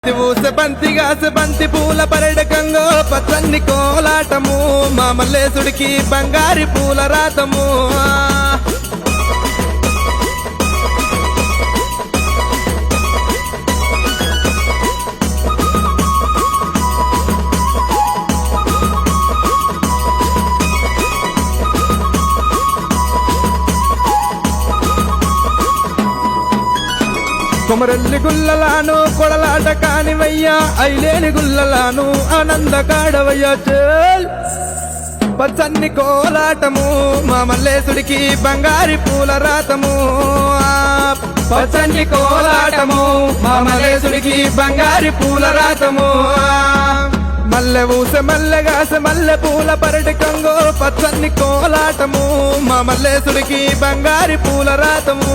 ఊసె బంతిగాసె బంతి పూల పరడకంగో పచ్చన్ని కోలాటము మా మల్లేశుడికి బంగారి పూల రాతము కొమరెల్లి గుల్లలాను కొడలాట కానివయ్యా ఐలేని గుల్లలాను ఆనంద కాడవయ్యా చేల్ పచ్చన్ని కోలాటము మా మల్లేశుడికి బంగారి పూల రాతము పచ్చన్ని కోలాటము మా మల్లేశుడికి బంగారి పూల రాతము మల్లె ఊసె మల్లెగాసె మల్లె పూల పరటికంగో పచ్చన్ని కోలాటము మా మల్లేశుడికి బంగారి పూల రాతము